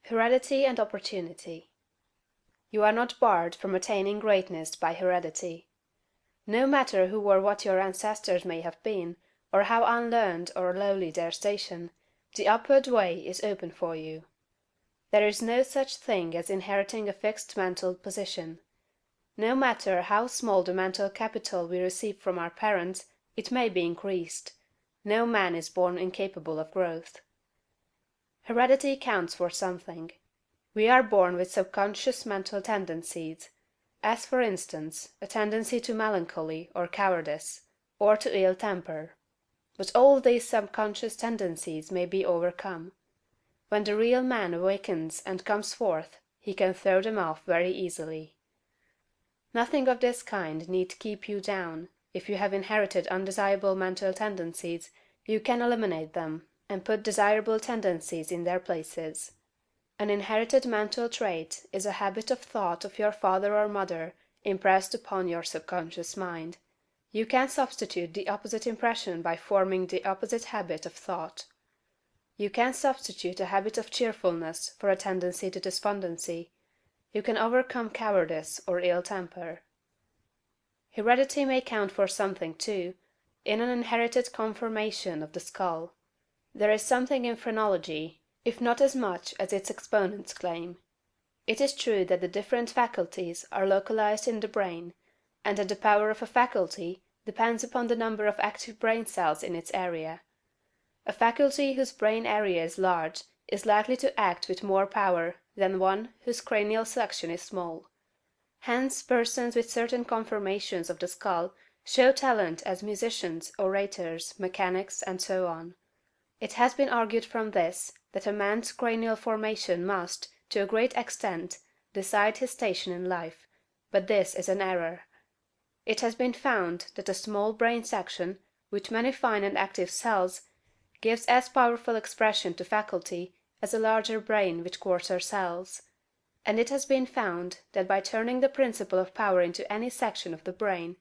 Heredity and Opportunity. You are not barred from attaining greatness by heredity. No matter who or what your ancestors may have been, or how unlearned or lowly their station, the upward way is open for you. There is no such thing as inheriting a fixed mental position. No matter how small the mental capital we receive from our parents, it may be increased. No man is born incapable of growth. Heredity counts for something. We are born with subconscious mental tendencies, as for instance, a tendency to melancholy or cowardice, or to ill temper. But all these subconscious tendencies may be overcome. When the real man awakens and comes forth, he can throw them off very easily. Nothing of this kind need keep you down. If you have inherited undesirable mental tendencies, you can eliminate them, and put desirable tendencies in their places. An inherited mental trait is a habit of thought of your father or mother impressed upon your subconscious mind. You can substitute the opposite impression by forming the opposite habit of thought. You can substitute a habit of cheerfulness for a tendency to despondency. You can overcome cowardice or ill temper. Heredity may count for something, too, in an inherited conformation of the skull. There is something in phrenology, if not as much as its exponents claim. It is true that the different faculties are localized in the brain, and that the power of a faculty depends upon the number of active brain cells in its area. A faculty whose brain area is large is likely to act with more power than one whose cranial section is small. Hence persons with certain conformations of the skull show talent as musicians, orators, mechanics, and so on. It has been argued from this that a man's cranial formation must, to a great extent, decide his station in life, but this is an error. It has been found that a small brain section, with many fine and active cells, gives as powerful expression to faculty as a larger brain with coarser cells. And it has been found that by turning the principle of power into any section of the brain,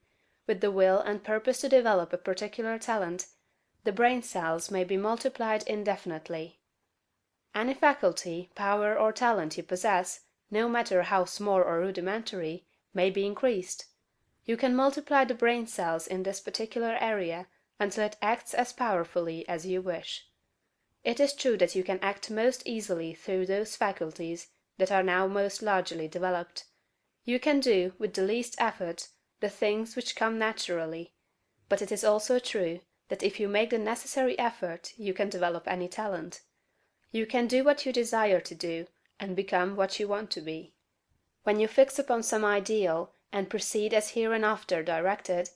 with the will and purpose to develop a particular talent, the brain cells may be multiplied indefinitely. Any faculty, power, or talent you possess, no matter how small or rudimentary, may be increased. You can multiply the brain cells in this particular area until it acts as powerfully as you wish. It is true that you can act most easily through those faculties that are now most largely developed. You can do, with the least effort, the things which come naturally, but it is also true that if you make the necessary effort you can develop any talent. You can do what you desire to do, and become what you want to be. When you fix upon some ideal, and proceed as hereinafter directed,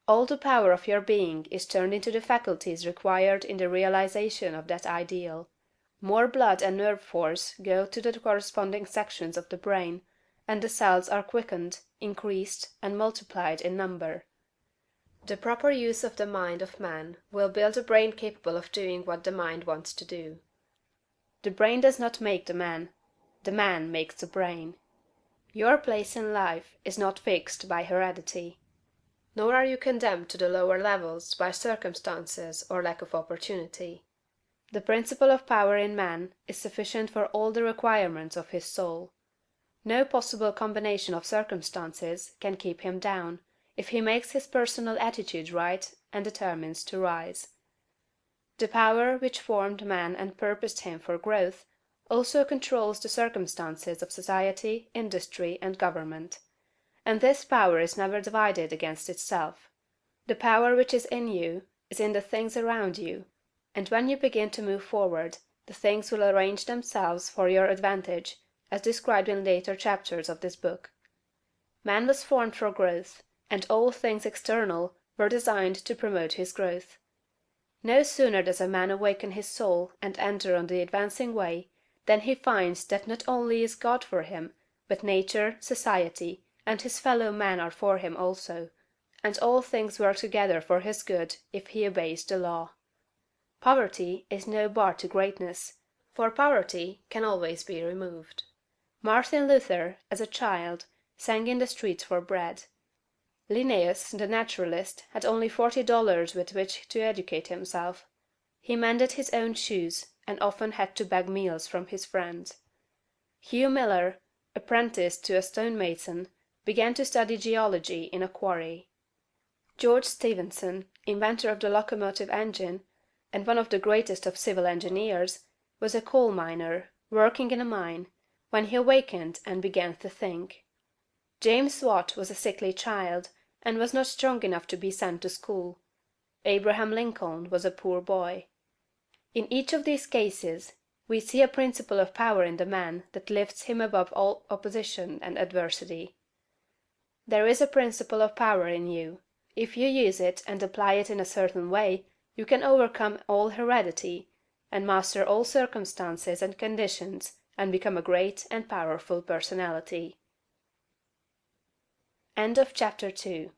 all the power of your being is turned into the faculties required in the realization of that ideal. More blood and nerve force go to the corresponding sections of the brain, and the cells are quickened, increased, and multiplied in number. The proper use of the mind of man will build a brain capable of doing what the mind wants to do. The brain does not make the man makes the brain. Your place in life is not fixed by heredity. Nor are you condemned to the lower levels by circumstances or lack of opportunity. The principle of power in man is sufficient for all the requirements of his soul. No possible combination of circumstances can keep him down, if he makes his personal attitude right and determines to rise. The power which formed man and purposed him for growth also controls the circumstances of society, industry, and government. And this power is never divided against itself. The power which is in you is in the things around you, and when you begin to move forward, the things will arrange themselves for your advantage, as described in later chapters of this book. Man was formed for growth, and all things external were designed to promote his growth. No sooner does a man awaken his soul and enter on the advancing way, than he finds that not only is God for him, but nature, society, and his fellow men are for him also, and all things work together for his good if he obeys the law. Poverty is no bar to greatness, for poverty can always be removed. Martin Luther, as a child, sang in the streets for bread. Linnaeus, the naturalist, had only $40 with which to educate himself. He mended his own shoes, and often had to beg meals from his friends. Hugh Miller, apprentice to a stonemason, began to study geology in a quarry. George Stephenson, inventor of the locomotive engine, and one of the greatest of civil engineers, was a coal miner, working in a mine, when he awakened and began to think. James Watt was a sickly child, and was not strong enough to be sent to school. Abraham Lincoln was a poor boy. In each of these cases, we see a principle of power in the man that lifts him above all opposition and adversity. There is a principle of power in you. If you use it and apply it in a certain way, you can overcome all heredity, and master all circumstances and conditions, and become a great and powerful personality. End of chapter 2.